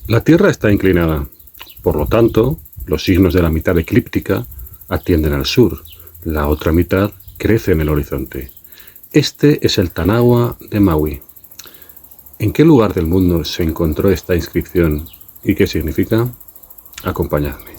La Tierra está inclinada, por lo tanto, los signos de la mitad eclíptica atienden al sur, la otra mitad crece en el horizonte. Este es el Tanawa de Maui. ¿En qué lugar del mundo se encontró esta inscripción y qué significa? Acompañadme.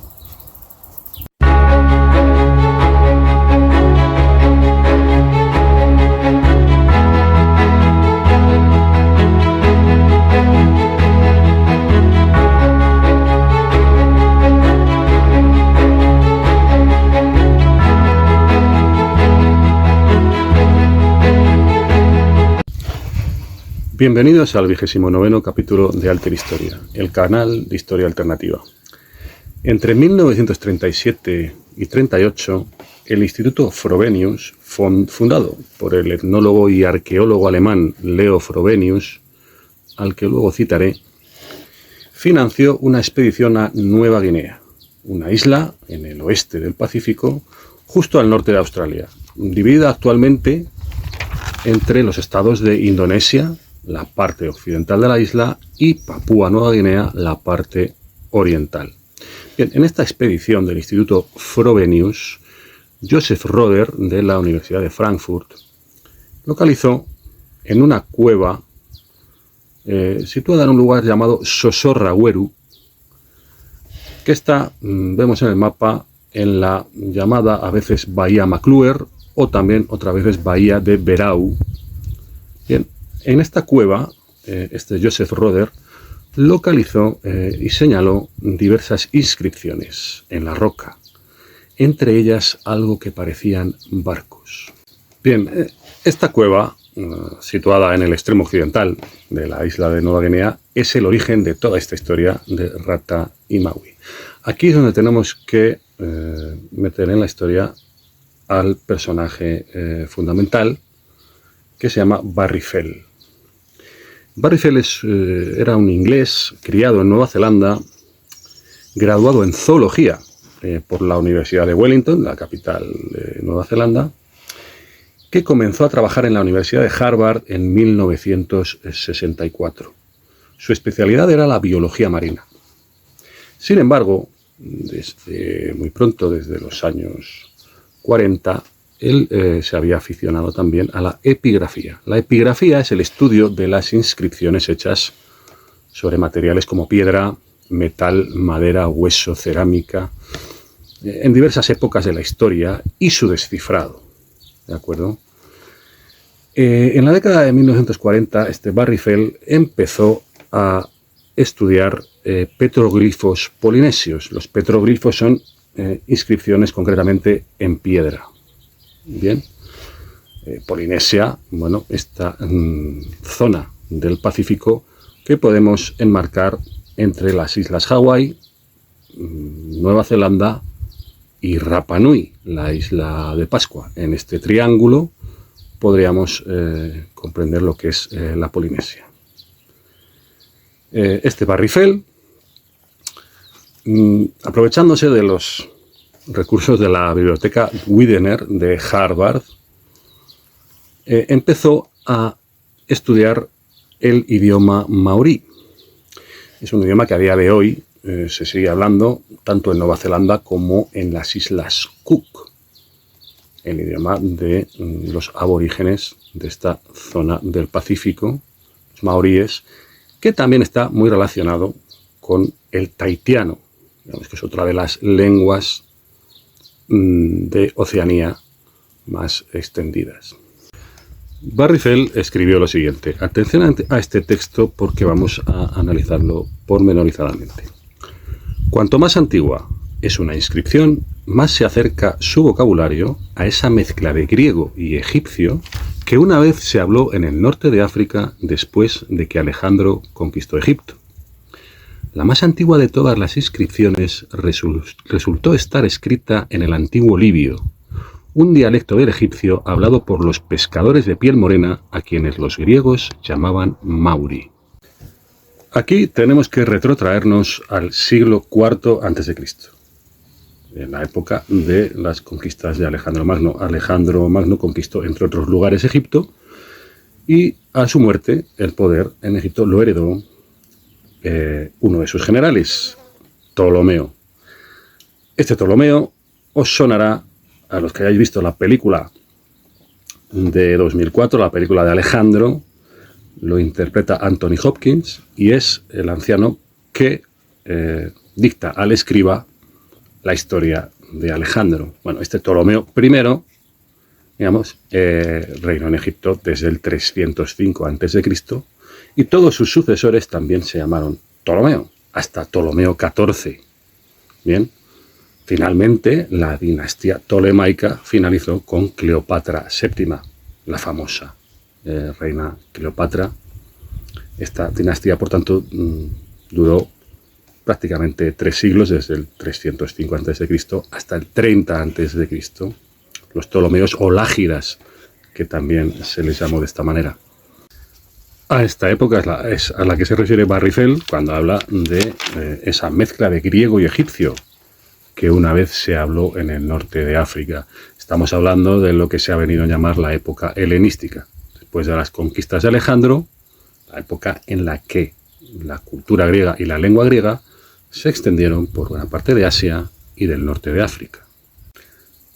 Bienvenidos al 29º capítulo de Alter Historia, el canal de historia alternativa. Entre 1937 y 38, el Instituto Frobenius, fundado por el etnólogo y arqueólogo alemán Leo Frobenius, al que luego citaré, financió una expedición a Nueva Guinea, una isla en el oeste del Pacífico, justo al norte de Australia, dividida actualmente entre los estados de Indonesia, la parte occidental de la isla, y Papúa Nueva Guinea, la parte oriental. Bien, en esta expedición del Instituto Frobenius, Joseph Roder, de la Universidad de Frankfurt, localizó en una cueva situada en un lugar llamado Sosorraweru, que está, vemos en el mapa, en la llamada a veces Bahía McClure o también otras veces Bahía de Berau. Bien, en esta cueva, Joseph Roder localizó y señaló diversas inscripciones en la roca, entre ellas algo que parecían barcos. Bien, esta cueva, situada en el extremo occidental de la isla de Nueva Guinea, es el origen de toda esta historia de Rata y Maui. Aquí es donde tenemos que meter en la historia al personaje fundamental, que se llama Barry Fell. Barry Fell era un inglés criado en Nueva Zelanda, graduado en zoología por la Universidad de Wellington, la capital de Nueva Zelanda, que comenzó a trabajar en la Universidad de Harvard en 1964. Su especialidad era la biología marina. Sin embargo, desde muy pronto, desde los años 40, él se había aficionado también a la epigrafía. La epigrafía es el estudio de las inscripciones hechas sobre materiales como piedra, metal, madera, hueso, cerámica, en diversas épocas de la historia, y su descifrado. ¿De acuerdo? En la década de 1940, Barry Fell empezó a estudiar petroglifos polinesios. Los petroglifos son inscripciones concretamente en piedra. Bien, Polinesia, bueno, esta zona del Pacífico que podemos enmarcar entre las islas Hawái, Nueva Zelanda y Rapa Nui, la isla de Pascua. En este triángulo podríamos comprender lo que es la Polinesia. Barry Fell, aprovechándose de los recursos de la biblioteca Widener de Harvard, empezó a estudiar el idioma maorí. Es un idioma que a día de hoy se sigue hablando tanto en Nueva Zelanda como en las islas Cook, el idioma de los aborígenes de esta zona del Pacífico, los maoríes, que también está muy relacionado con el tahitiano, digamos que es otra de las lenguas de Oceanía más extendidas. Barry Fell escribió lo siguiente. Atención a este texto porque vamos a analizarlo pormenorizadamente. Cuanto más antigua es una inscripción, más se acerca su vocabulario a esa mezcla de griego y egipcio que una vez se habló en el norte de África después de que Alejandro conquistó Egipto. La más antigua de todas las inscripciones resultó estar escrita en el antiguo libio, un dialecto del egipcio hablado por los pescadores de piel morena a quienes los griegos llamaban mauri. Aquí tenemos que retrotraernos al siglo IV a.C., en la época de las conquistas de Alejandro Magno. Alejandro Magno conquistó, entre otros lugares, Egipto, y a su muerte el poder en Egipto lo heredó uno de sus generales, Ptolomeo. Este Ptolomeo os sonará a los que hayáis visto la película de 2004, la película de Alejandro. Lo interpreta Anthony Hopkins y es el anciano que dicta al escriba la historia de Alejandro. Bueno, este Ptolomeo I, digamos, reinó en Egipto desde el 305 a.C. y todos sus sucesores también se llamaron Ptolomeo, hasta Ptolomeo XIV. Bien, finalmente la dinastía ptolemaica finalizó con Cleopatra VII, la famosa reina Cleopatra. Esta dinastía, por tanto, duró prácticamente 3 siglos, desde el 305 a.C. hasta el 30 a.C., los Ptolomeos o Lágidas, que también se les llamó de esta manera. A esta época es a la que se refiere Barrifel cuando habla de esa mezcla de griego y egipcio que una vez se habló en el norte de África. Estamos hablando de lo que se ha venido a llamar la época helenística. Después de las conquistas de Alejandro, la época en la que la cultura griega y la lengua griega se extendieron por buena parte de Asia y del norte de África.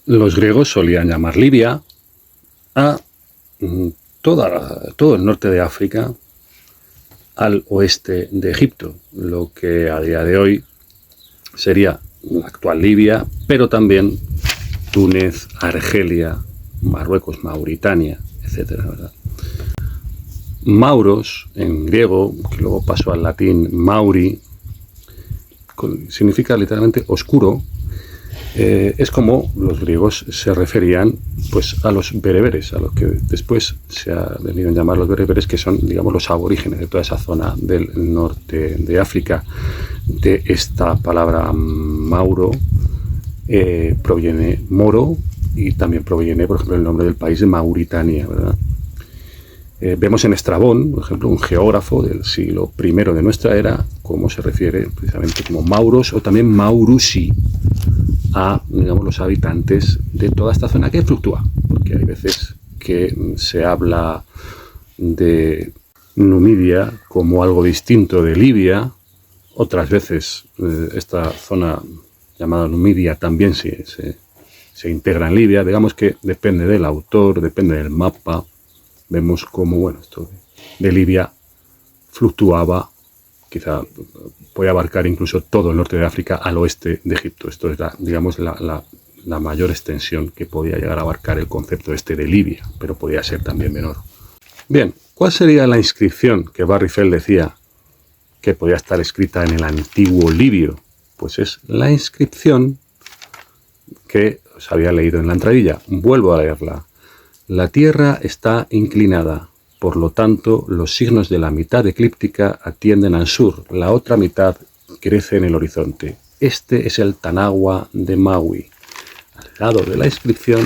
Los griegos solían llamar Libia a todo el norte de África al oeste de Egipto, lo que a día de hoy sería la actual Libia, pero también Túnez, Argelia, Marruecos, Mauritania, etcétera, ¿verdad? Mauros, en griego, que luego pasó al latín mauri, significa literalmente oscuro. Es como los griegos se referían pues a los bereberes, a los que después se ha venido a llamar los bereberes, que son, digamos, los aborígenes de toda esa zona del norte de África. De esta palabra mauro proviene moro y también proviene, por ejemplo, el nombre del país de Mauritania, ¿verdad? Vemos en Estrabón, por ejemplo, un geógrafo del siglo I de nuestra era, cómo se refiere precisamente como mauros o también maurusi a, digamos, los habitantes de toda esta zona que fluctúa, porque hay veces que se habla de Numidia como algo distinto de Libia, otras veces esta zona llamada Numidia también se integra en Libia. Digamos que depende del autor, depende del mapa. Vemos cómo, bueno, esto de Libia fluctuaba, quizá puede abarcar incluso todo el norte de África al oeste de Egipto. Esto es, digamos, la mayor extensión que podía llegar a abarcar el concepto este de Libia, pero podía ser también menor. Bien, ¿cuál sería la inscripción que Barrifel decía que podía estar escrita en el antiguo libio? Pues es la inscripción que os había leído en la entradilla. Vuelvo a leerla. La Tierra está inclinada, por lo tanto, los signos de la mitad eclíptica atienden al sur, la otra mitad crece en el horizonte. Este es el Tanagua de Maui. Al lado de la inscripción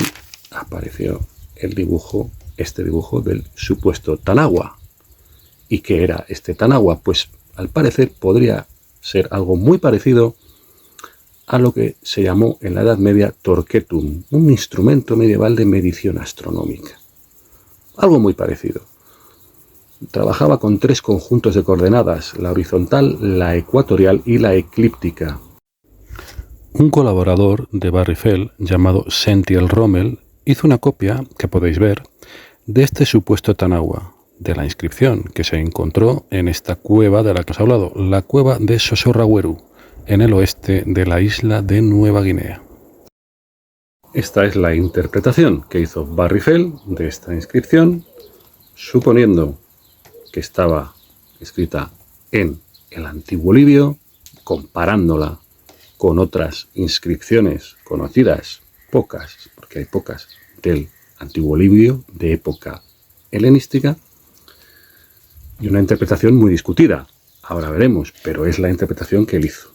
apareció el dibujo, este dibujo del supuesto Tanagua. ¿Y qué era este Tanagua? Pues al parecer podría ser algo muy parecido a lo que se llamó en la Edad Media Torquetum, un instrumento medieval de medición astronómica. Algo muy parecido. Trabajaba con 3 conjuntos de coordenadas, la horizontal, la ecuatorial y la eclíptica. Un colaborador de Barrifel, llamado Sentiel Rommel, hizo una copia, que podéis ver, de este supuesto Tanagua, de la inscripción que se encontró en esta cueva de la que os he hablado, la cueva de Sosorraweru, en el oeste de la isla de Nueva Guinea. Esta es la interpretación que hizo Barrifel de esta inscripción, suponiendo que estaba escrita en el antiguo libio, comparándola con otras inscripciones conocidas, pocas, porque hay pocas, del antiguo libio de época helenística, y una interpretación muy discutida. Ahora veremos, pero es la interpretación que él hizo.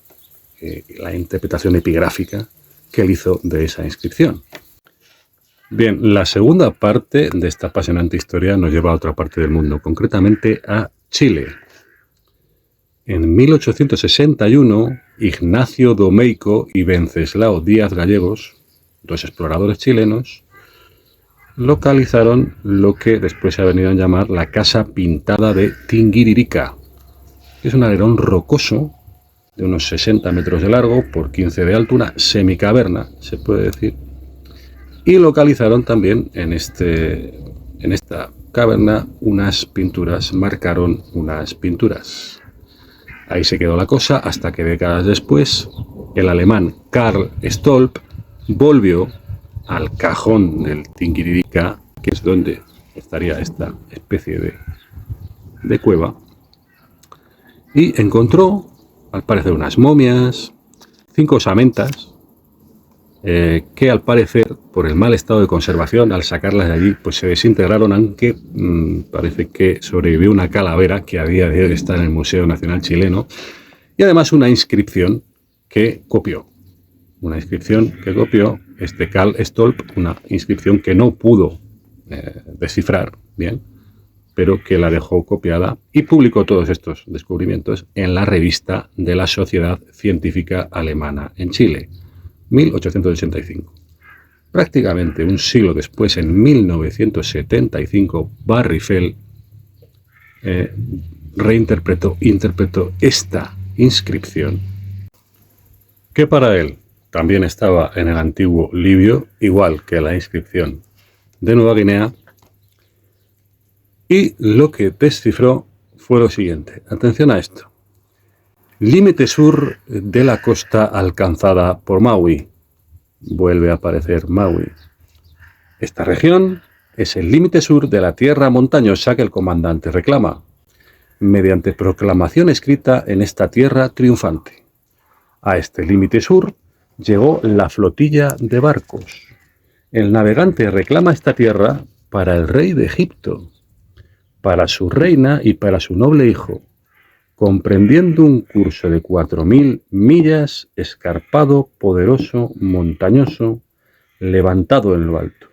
La interpretación epigráfica que él hizo de esa inscripción. Bien, la segunda parte de esta apasionante historia nos lleva a otra parte del mundo, concretamente a Chile. En 1861, Ignacio Domeyko y Venceslao Díaz Gallegos, 2 exploradores chilenos, localizaron lo que después se ha venido a llamar la Casa Pintada de Tinguiririca. Es un alerón rocoso de unos 60 metros de largo por 15 de alto, una semicaverna, se puede decir. Y localizaron también en esta caverna unas pinturas, marcaron unas pinturas. Ahí se quedó la cosa hasta que décadas después el alemán Karl Stolp volvió al cajón del Tinguiririca, que es donde estaría esta especie de cueva, y encontró, al parecer, unas momias, 5 osamentas, que al parecer, por el mal estado de conservación, al sacarlas de allí, pues se desintegraron, aunque parece que sobrevivió una calavera que a día de hoy está en el Museo Nacional Chileno, y además una inscripción que copió. Una inscripción que copió este Karl Stolp, una inscripción que no pudo descifrar bien, pero que la dejó copiada y publicó todos estos descubrimientos en la revista de la Sociedad Científica Alemana en Chile, 1885. Prácticamente un siglo después, en 1975, Barry Fell interpretó esta inscripción, que para él también estaba en el antiguo libio, igual que la inscripción de Nueva Guinea, y lo que descifró fue lo siguiente. Atención a esto. Límite sur de la costa alcanzada por Maui. Vuelve a aparecer Maui. Esta región es el límite sur de la tierra montañosa que el comandante reclama, mediante proclamación escrita en esta tierra triunfante. A este límite sur llegó la flotilla de barcos. El navegante reclama esta tierra para el rey de Egipto, para su reina y para su noble hijo, comprendiendo un curso de 4000 millas, escarpado, poderoso, montañoso, levantado en lo alto.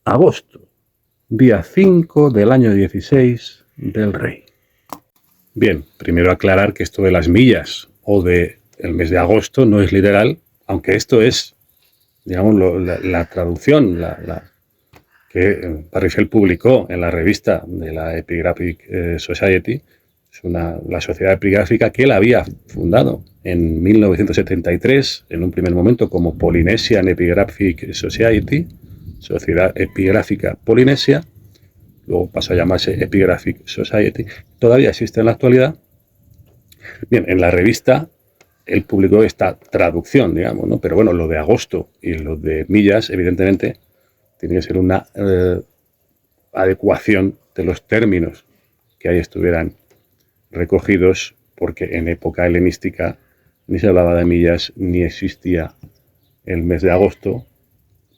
Agosto, día 5 del año 16 del rey. Bien, primero aclarar que esto de las millas o de el mes de agosto no es literal, aunque esto es, digamos, la traducción que Barry Fell publicó en la revista de la Epigraphic Society. Es la sociedad epigráfica que él había fundado en 1973, en un primer momento como Polynesian Epigraphic Society, Sociedad Epigráfica Polinesia, luego pasó a llamarse Epigraphic Society, todavía existe en la actualidad. Bien, en la revista él publicó esta traducción, digamos, ¿no? Pero bueno, lo de agosto y lo de millas, evidentemente, tiene que ser una adecuación de los términos que ahí estuvieran recogidos, porque en época helenística ni se hablaba de millas ni existía el mes de agosto,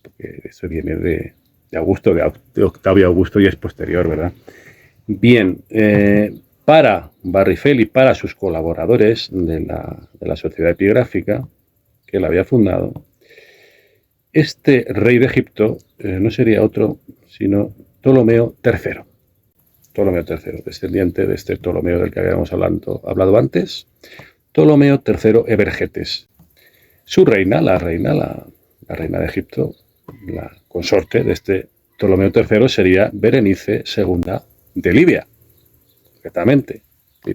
porque eso viene de Augusto, de Octavio Augusto, y es posterior, ¿verdad? Bien, para Barry Fell y para sus colaboradores de la Sociedad Epigráfica que él había fundado, este rey de Egipto no sería otro sino Ptolomeo III. Ptolomeo III, descendiente de este Ptolomeo del que habíamos hablado antes, Ptolomeo III Evergetes. Su reina, la reina de Egipto, la consorte de este Ptolomeo III, sería Berenice II de Libia. Concretamente, sí,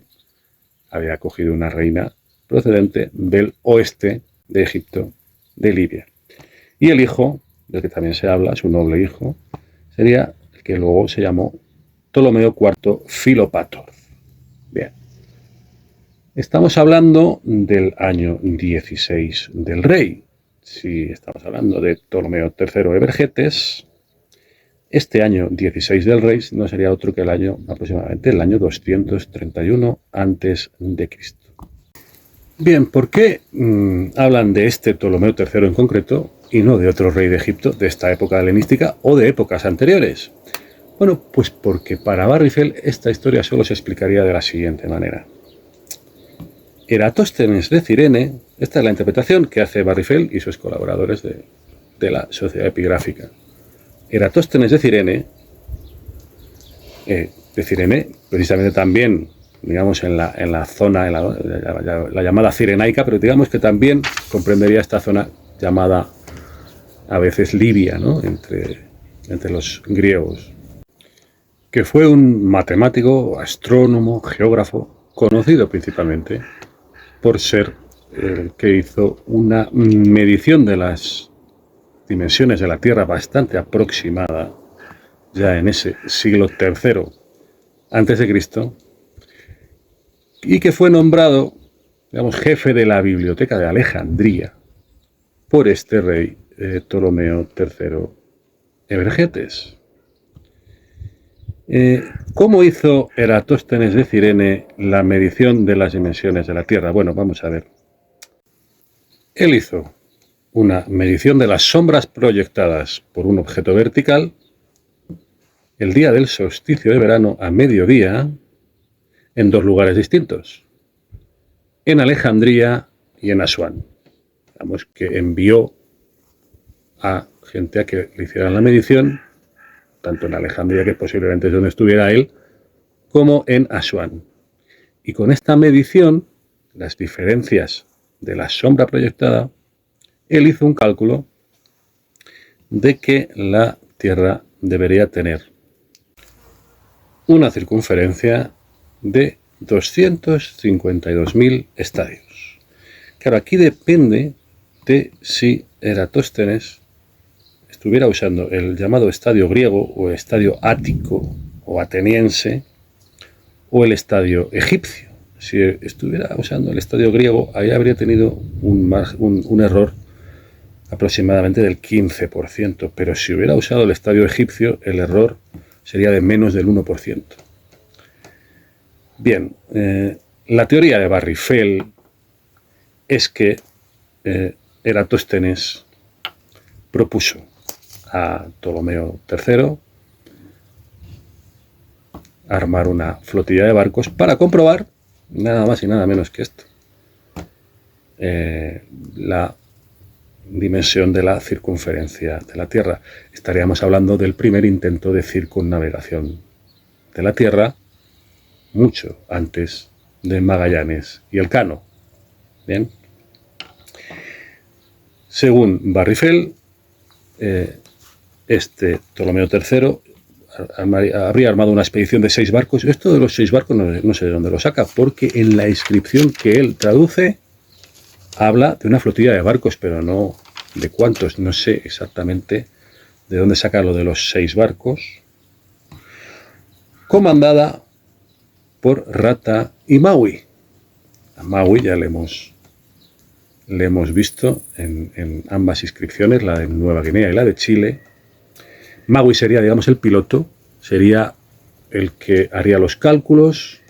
había cogido una reina procedente del oeste de Egipto, de Libia. Y el hijo, del que también se habla, su noble hijo, sería el que luego se llamó Ptolomeo IV Filopator. Bien. Estamos hablando del año 16 del rey. Si estamos hablando de Ptolomeo III Evergetes, este año 16 del rey no sería otro que el año, aproximadamente, el año 231 a.C. Bien, ¿por qué hablan de este Ptolomeo III en concreto y no de otro rey de Egipto de esta época helenística o de épocas anteriores? Bueno, pues porque para Barry Fell esta historia solo se explicaría de la siguiente manera. Eratóstenes de Cirene, esta es la interpretación que hace Barry Fell y sus colaboradores de la Sociedad Epigráfica. Eratóstenes de Cirene, precisamente también, digamos, en la zona, en la llamada Cirenaica, pero digamos que también comprendería esta zona llamada a veces Libia, ¿no? entre los griegos, que fue un matemático, astrónomo, geógrafo, conocido principalmente por ser el que hizo una medición de las dimensiones de la Tierra bastante aproximada, ya en ese siglo III antes de Cristo, y que fue nombrado, digamos, jefe de la Biblioteca de Alejandría por este rey Ptolomeo III Evergetes. ¿Cómo hizo Eratóstenes de Cirene la medición de las dimensiones de la Tierra? Bueno, vamos a ver. Él hizo una medición de las sombras proyectadas por un objeto vertical el día del solsticio de verano a mediodía en dos lugares distintos, en Alejandría y en Asuán. Digamos que envió a gente a que le hicieran la medición, tanto en Alejandría, que posiblemente es donde estuviera él, como en Asuán. Y con esta medición, las diferencias de la sombra proyectada, él hizo un cálculo de que la Tierra debería tener una circunferencia de 252.000 estadios. Claro, aquí depende de si Eratóstenes estuviera usando el llamado estadio griego o estadio ático o ateniense o el estadio egipcio. Si estuviera usando el estadio griego, ahí habría tenido un error aproximadamente del 15%, pero si hubiera usado el estadio egipcio, el error sería de menos del 1%. Bien, la teoría de Barrifel es que Eratóstenes propuso a Ptolomeo III armar una flotilla de barcos para comprobar nada más y nada menos que esto, la dimensión de la circunferencia de la Tierra. Estaríamos hablando del primer intento de circunnavegación de la Tierra, mucho antes de Magallanes y Elcano. Bien. Según Barrifel, Ptolomeo III habría armado una expedición de 6 barcos. Esto de los 6 barcos no sé de dónde lo saca, porque en la inscripción que él traduce habla de una flotilla de barcos, pero no de cuántos. No sé exactamente de dónde saca lo de los 6 barcos. Comandada por Rata y Maui. A Maui ya le hemos visto en ambas inscripciones, la de Nueva Guinea y la de Chile. Maui sería, digamos, el piloto, sería el que haría los cálculos,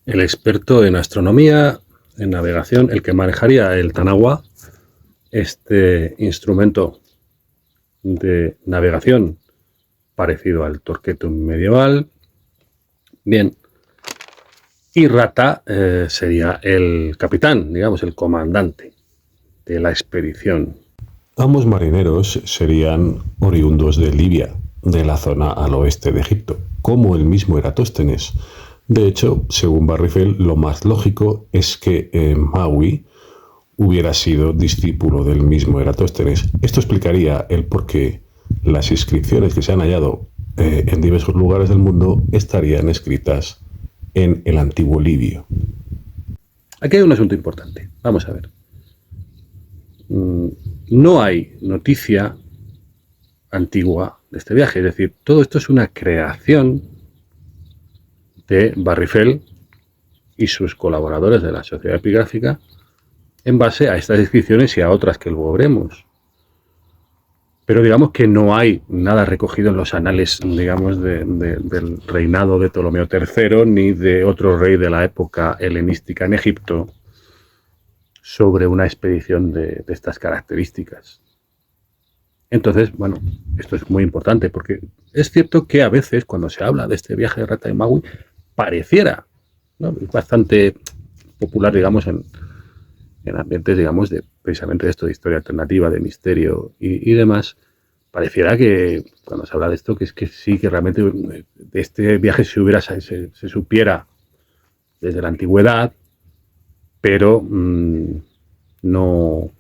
el experto en astronomía, en navegación, el que manejaría el Tanagua, este instrumento de navegación parecido al torquetum medieval. Bien. Y Rata sería el capitán, digamos, el comandante de la expedición. Ambos marineros serían oriundos de Libia, de la zona al oeste de Egipto, como el mismo Eratóstenes. De hecho, según Barrifel, lo más lógico es que Maui hubiera sido discípulo del mismo Eratóstenes. Esto explicaría el por qué las inscripciones que se han hallado en diversos lugares del mundo estarían escritas en el antiguo libio. Aquí hay un asunto importante. Vamos a ver. No hay noticia antigua de este viaje. Es decir, todo esto es una creación de Barrifel y sus colaboradores de la Sociedad Epigráfica en base a estas descripciones y a otras que luego veremos. Pero digamos que no hay nada recogido en los anales, digamos, del reinado de Ptolomeo III ni de otro rey de la época helenística en Egipto sobre una expedición de estas características. Entonces, bueno, esto es muy importante porque es cierto que a veces cuando se habla de este viaje de Rata y Maui pareciera, ¿no? Es bastante popular, digamos, en ambientes, digamos, precisamente de esto de historia alternativa, de misterio y demás. Pareciera que cuando se habla de esto, que es que sí, que realmente de este viaje se supiera desde la antigüedad, pero no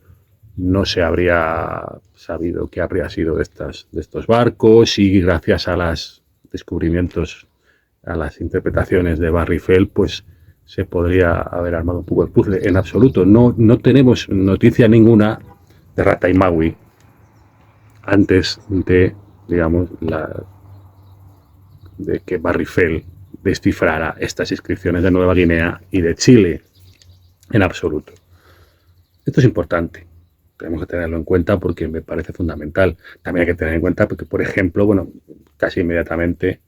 se habría sabido qué habría sido de estos barcos, y gracias a los descubrimientos, a las interpretaciones de Barrifel, pues se podría haber armado un poco el puzzle. En absoluto, no tenemos noticia ninguna de Rataimawi antes de, digamos, de que Barry Fell descifrara estas inscripciones de Nueva Guinea y de Chile. En absoluto. Esto es importante. Tenemos que tenerlo en cuenta porque me parece fundamental. También hay que tener en cuenta porque, por ejemplo, casi inmediatamente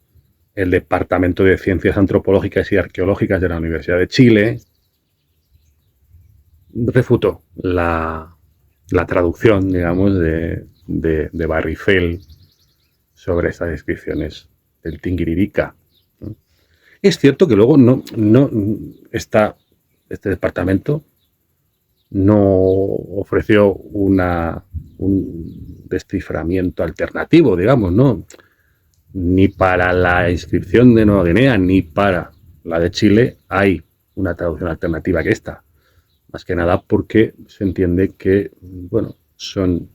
el Departamento de Ciencias Antropológicas y Arqueológicas de la Universidad de Chile refutó la traducción, digamos, de Barry Fell sobre estas descripciones del Tingiririca. Es cierto que luego este departamento no ofreció un desciframiento alternativo, digamos, ¿no? Ni para la inscripción de Nueva Guinea ni para la de Chile hay una traducción alternativa que esta. Más que nada porque se entiende que, son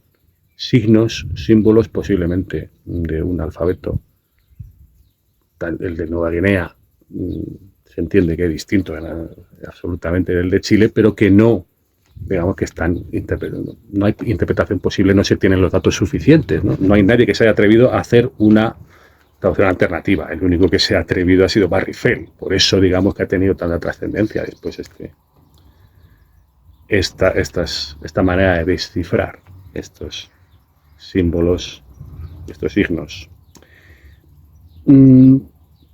signos, símbolos posiblemente de un alfabeto. El de Nueva Guinea se entiende que es distinto absolutamente del de Chile, pero que no, digamos que no hay interpretación posible, no se tienen los datos suficientes, ¿no? No hay nadie que se haya atrevido a hacer una traducción alternativa. El único que se ha atrevido ha sido Barry Fell. Por eso, digamos, que ha tenido tanta trascendencia después esta manera de descifrar estos símbolos, estos signos.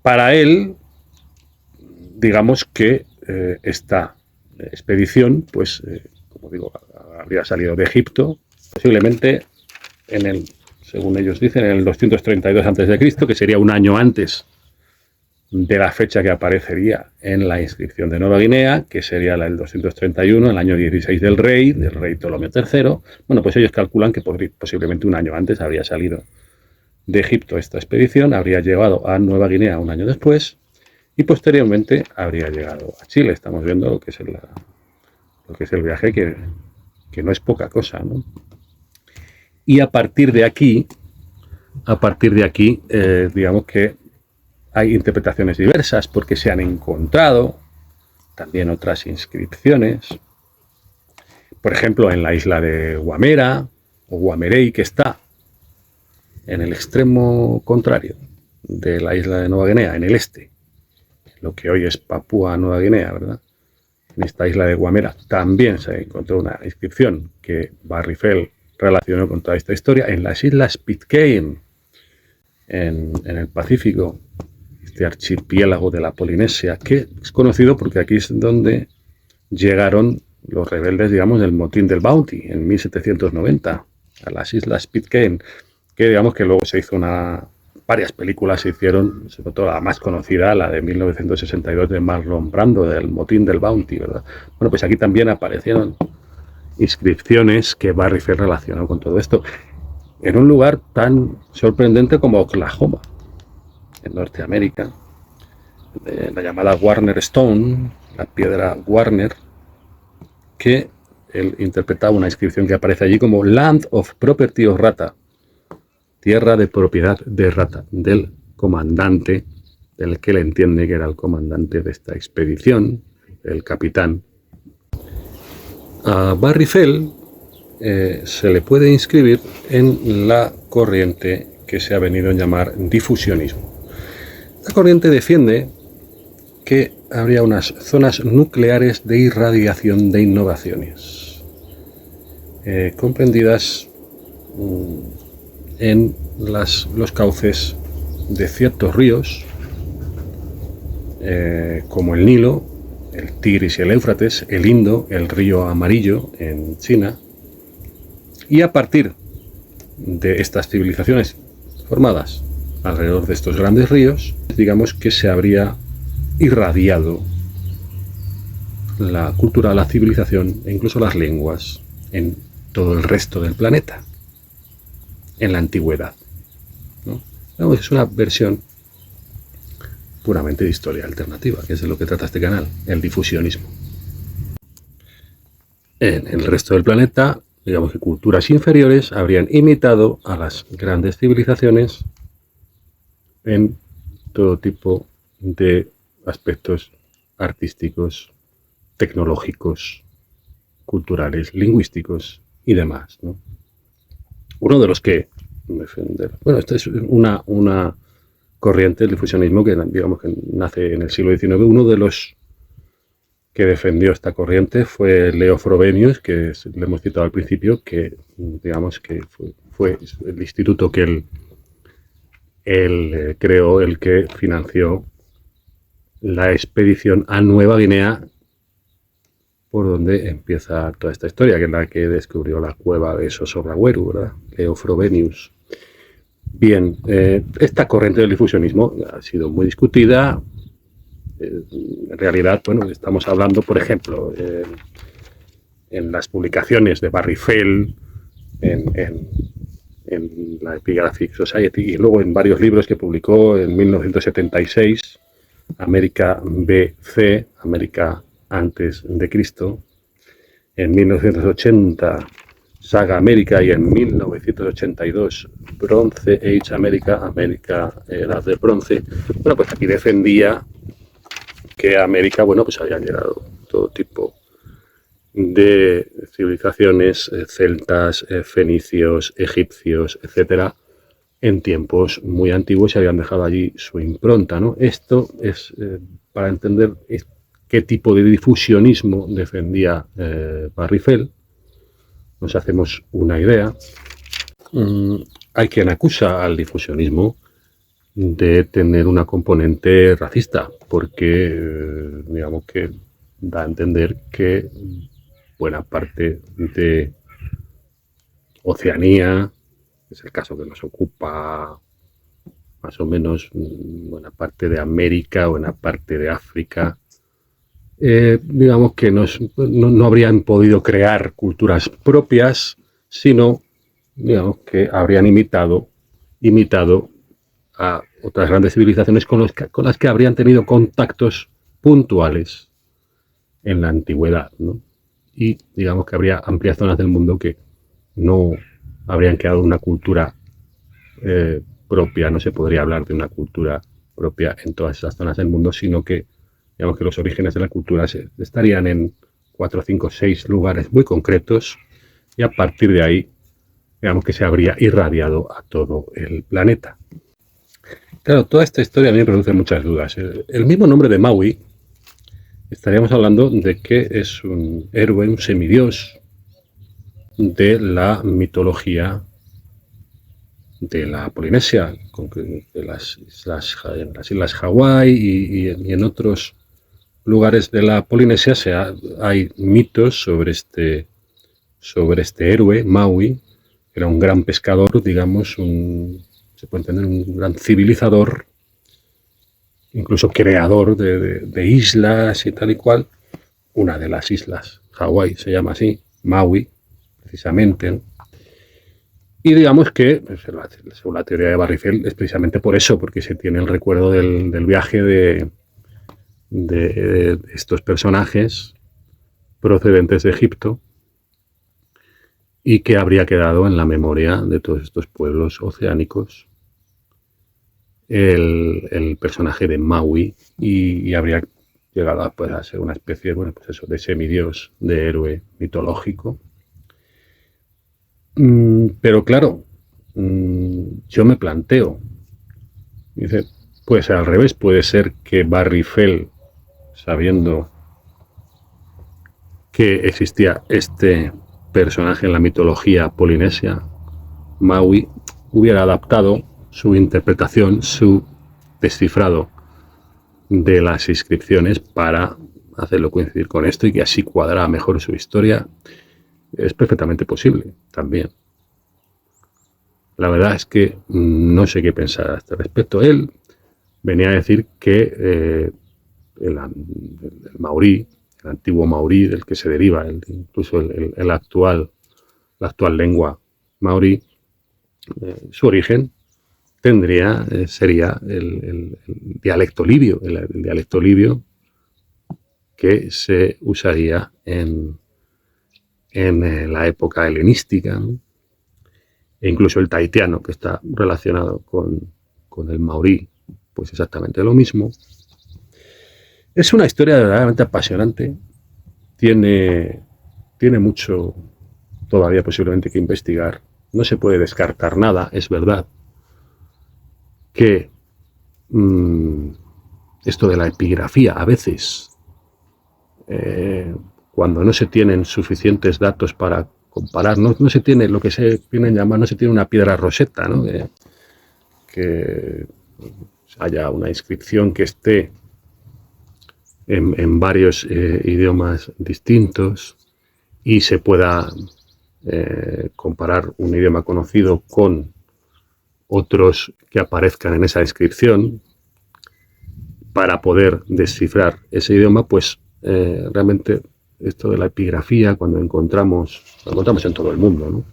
Para él, digamos que esta expedición, como digo, habría salido de Egipto, posiblemente según ellos dicen, en el 232 a.C., que sería un año antes de la fecha que aparecería en la inscripción de Nueva Guinea, que sería el 231, el año 16 del rey Ptolomeo III. Pues ellos calculan que posiblemente un año antes habría salido de Egipto esta expedición, habría llegado a Nueva Guinea un año después y posteriormente habría llegado a Chile. Estamos viendo lo que es el viaje, que no es poca cosa, ¿no? Y a partir de aquí, digamos que hay interpretaciones diversas porque se han encontrado también otras inscripciones. Por ejemplo, en la isla de Guamera o Guamerey, que está en el extremo contrario de la isla de Nueva Guinea, en el este, lo que hoy es Papúa Nueva Guinea, ¿verdad? En esta isla de Guamera también se encontró una inscripción que Barry Fell relacionó con toda esta historia. En las islas Pitcairn, en el Pacífico, este archipiélago de la Polinesia, que es conocido porque aquí es donde llegaron los rebeldes, digamos, del motín del Bounty en 1790 a las islas Pitcairn, que digamos que luego se hizo varias películas se hicieron, sobre todo la más conocida, la de 1962 de Marlon Brando, del motín del Bounty, ¿verdad? Pues aquí también aparecieron inscripciones que Barry Fell relacionó con todo esto, en un lugar tan sorprendente como Oklahoma, en Norteamérica, la llamada Warner Stone, la piedra Warner, que él interpretaba una inscripción que aparece allí como Land of Property of Rata, tierra de propiedad de Rata, del comandante, del que él entiende que era el comandante de esta expedición, el capitán. A Barry Fell se le puede inscribir en la corriente que se ha venido a llamar difusionismo. La corriente defiende que habría unas zonas nucleares de irradiación de innovaciones, comprendidas en los cauces de ciertos ríos, como el Nilo, el Tigris y el Éufrates, el Indo, el río Amarillo en China, y a partir de estas civilizaciones formadas alrededor de estos grandes ríos, digamos que se habría irradiado la cultura, la civilización e incluso las lenguas en todo el resto del planeta, en la antigüedad, ¿no? Es una versión puramente de historia alternativa, que es de lo que trata este canal, el difusionismo. En el resto del planeta, digamos que culturas inferiores habrían imitado a las grandes civilizaciones en todo tipo de aspectos artísticos, tecnológicos, culturales, lingüísticos y demás, ¿no? Uno de los que defender, bueno, esta es una corriente del difusionismo que, digamos, que nace en el siglo XIX. Uno de los que defendió esta corriente fue Leo Frobenius, que le hemos citado al principio, que digamos que fue el instituto que él creó, el que financió la expedición a Nueva Guinea, por donde empieza toda esta historia, que es la que descubrió la cueva de Sosorragueru, ¿verdad? Leo Frobenius. Bien, esta corriente del difusionismo ha sido muy discutida. En realidad, bueno, estamos hablando, por ejemplo, en las publicaciones de Barry Fell, en la Epigraphic Society y luego en varios libros que publicó en 1976, América BC, América antes de Cristo, en 1980 Saga América y en 1982 Bronze Age América, América Edad del Bronce. Bueno, pues aquí defendía que a América, bueno, pues habían llegado todo tipo de civilizaciones, celtas, fenicios, egipcios, etcétera, en tiempos muy antiguos y habían dejado allí su impronta, ¿no? Esto es para entender qué tipo de difusionismo defendía Barry Fell. Nos hacemos una idea. Hay quien acusa al difusionismo de tener una componente racista, porque digamos que da a entender que buena parte de Oceanía, es el caso que nos ocupa más o menos buena parte de América, buena parte de África, digamos que no habrían podido crear culturas propias, sino digamos que habrían imitado a otras grandes civilizaciones con las que habrían tenido contactos puntuales en la antigüedad, ¿no? Y digamos que habría amplias zonas del mundo que no habrían creado una cultura propia, no se podría hablar de una cultura propia en todas esas zonas del mundo, sino que digamos que los orígenes de la cultura estarían en 4, 5, 6 lugares muy concretos y a partir de ahí, digamos que se habría irradiado a todo el planeta. Claro, toda esta historia a mí me produce muchas dudas. El mismo nombre de Maui, estaríamos hablando de que es un héroe, un semidios de la mitología de la Polinesia, de las islas Hawái y en otros lugares de la Polinesia hay mitos sobre este héroe, Maui. Era un gran pescador, digamos, se puede entender, un gran civilizador, incluso creador de islas y tal y cual. Una de las islas, Hawái, se llama así, Maui, precisamente, ¿no? Y digamos que, según la teoría de Barry Fell, es precisamente por eso, porque se tiene el recuerdo del viaje de estos personajes procedentes de Egipto y que habría quedado en la memoria de todos estos pueblos oceánicos el personaje de Maui y habría llegado pues, a ser una especie, bueno, pues eso, de semidios, de héroe mitológico. Pero claro, yo me planteo, dice, puede ser al revés, puede ser que Barry Fell, sabiendo que existía este personaje en la mitología polinesia, Maui, hubiera adaptado su interpretación, su descifrado de las inscripciones para hacerlo coincidir con esto y que así cuadrara mejor su historia. Es perfectamente posible también. La verdad es que no sé qué pensar a este respecto. Él venía a decir que el maorí, el antiguo maorí del que se deriva, incluso la actual lengua maorí, su origen sería el dialecto libio, el dialecto libio que se usaría en la época helenística, ¿no? E incluso el tahitiano, que está relacionado con el maorí, pues exactamente lo mismo. Es una historia verdaderamente apasionante. Tiene mucho todavía posiblemente que investigar. No se puede descartar nada, es verdad que esto de la epigrafía a veces, cuando no se tienen suficientes datos para comparar, no se tiene lo que se viene a llamar, no se tiene una piedra roseta, ¿no? Que haya una inscripción que esté en varios idiomas distintos y se pueda comparar un idioma conocido con otros que aparezcan en esa inscripción para poder descifrar ese idioma, pues realmente esto de la epigrafía, cuando lo encontramos en todo el mundo, ¿no?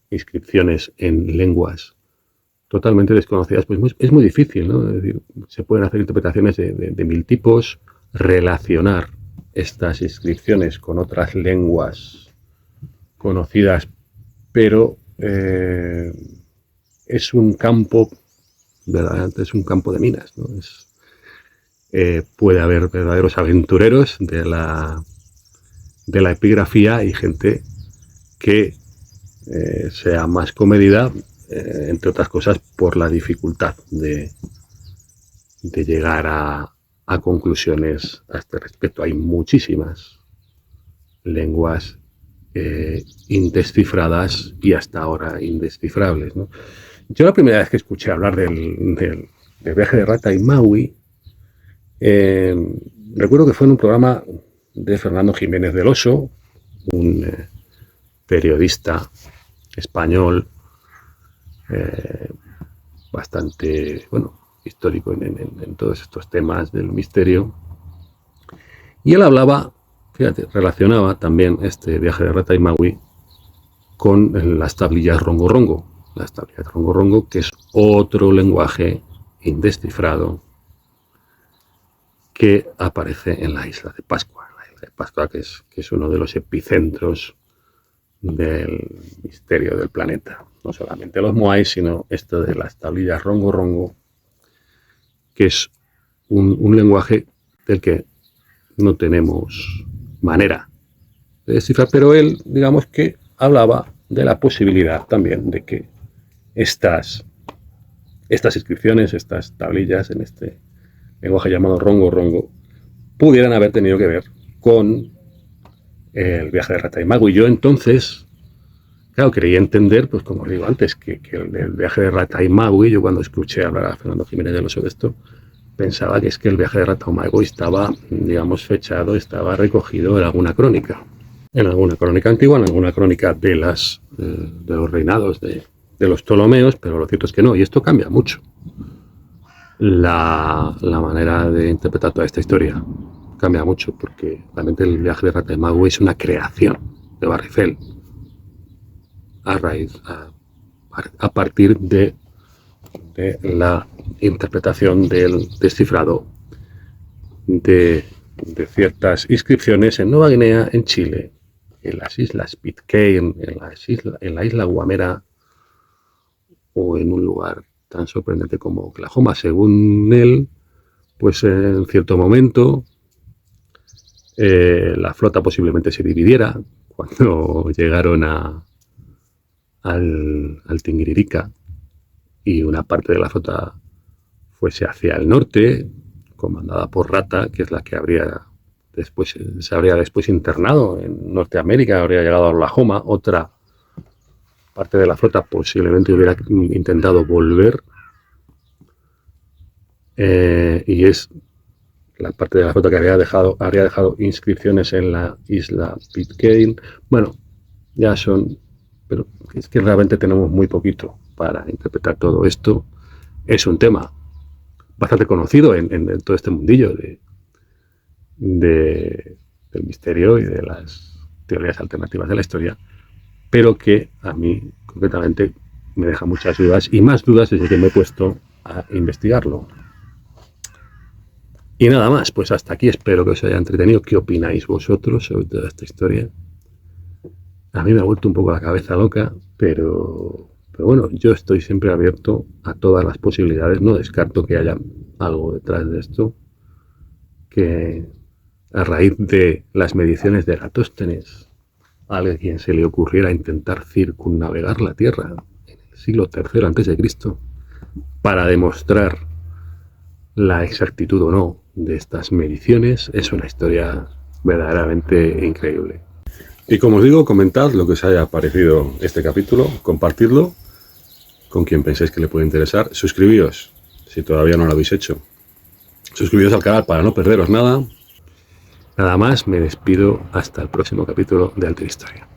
Inscripciones en lenguas totalmente desconocidas, pues es muy difícil, ¿no? Es decir, se pueden hacer interpretaciones de mil tipos, relacionar estas inscripciones con otras lenguas conocidas, pero es un campo, verdaderamente es un campo de minas, ¿no? Puede haber verdaderos aventureros de la epigrafía y gente que sea más comedida, entre otras cosas por la dificultad de llegar a conclusiones a este respecto. Hay muchísimas lenguas indescifradas y hasta ahora indescifrables, ¿no? Yo la primera vez que escuché hablar del viaje de Rata y Maui, recuerdo que fue en un programa de Fernando Jiménez del Oso, un periodista español bastante, histórico en todos estos temas del misterio. Y él hablaba, fíjate, relacionaba también este viaje de Rata y Maui con las tablillas Rongo Rongo. Las tablillas Rongo Rongo, que es otro lenguaje indescifrado que aparece en la isla de Pascua. La isla de Pascua, que es uno de los epicentros del misterio del planeta. No solamente los moais, sino esto de las tablillas Rongo Rongo, que es un lenguaje del que no tenemos manera de descifrar, pero él, digamos que hablaba de la posibilidad también de que estas inscripciones, estas tablillas en este lenguaje llamado Rongo Rongo, pudieran haber tenido que ver con el viaje de Rata y Maui. Y yo entonces, claro, quería entender, pues como os digo antes, que el viaje de Rata y Maui, yo cuando escuché hablar a Fernando Jiménez del Oso de esto, pensaba que es que el viaje de Rata y Maui estaba, digamos, fechado, estaba recogido en alguna crónica antigua, en alguna crónica de los reinados de los Ptolomeos, pero lo cierto es que no, y esto cambia mucho la manera de interpretar toda esta historia. Cambia mucho, porque realmente el viaje de Rata y Maui es una creación de Barrifel a partir de la interpretación del descifrado de ciertas inscripciones en Nueva Guinea, en Chile, en las islas Pitcairn, en la isla Guamera o en un lugar tan sorprendente como Oklahoma. Según él, pues en cierto momento la flota posiblemente se dividiera cuando llegaron al Tingiririca y una parte de la flota fuese hacia el norte, comandada por Rata, que es la que se habría después internado en Norteamérica, habría llegado a Oklahoma. Otra parte de la flota posiblemente hubiera intentado volver, y es la parte de la flota que habría dejado inscripciones en la isla Pitcairn. Bueno, ya son, pero es que realmente tenemos muy poquito para interpretar todo esto. Es un tema bastante conocido en todo este mundillo del misterio y de las teorías alternativas de la historia, pero que a mí concretamente me deja muchas dudas, y más dudas desde que me he puesto a investigarlo. Y nada más, pues hasta aquí, espero que os haya entretenido. ¿Qué opináis vosotros sobre toda esta historia? A mí me ha vuelto un poco la cabeza loca, pero bueno, yo estoy siempre abierto a todas las posibilidades, no descarto que haya algo detrás de esto, que a raíz de las mediciones de Eratóstenes, a alguien se le ocurriera intentar circunnavegar la Tierra en el siglo III a.C. para demostrar la exactitud o no de estas mediciones, es una historia verdaderamente increíble. Y como os digo, comentad lo que os haya parecido este capítulo, compartidlo con quien penséis que le puede interesar, suscribíos si todavía no lo habéis hecho, suscribíos al canal para no perderos nada. Nada más, me despido hasta el próximo capítulo de Alter Historia.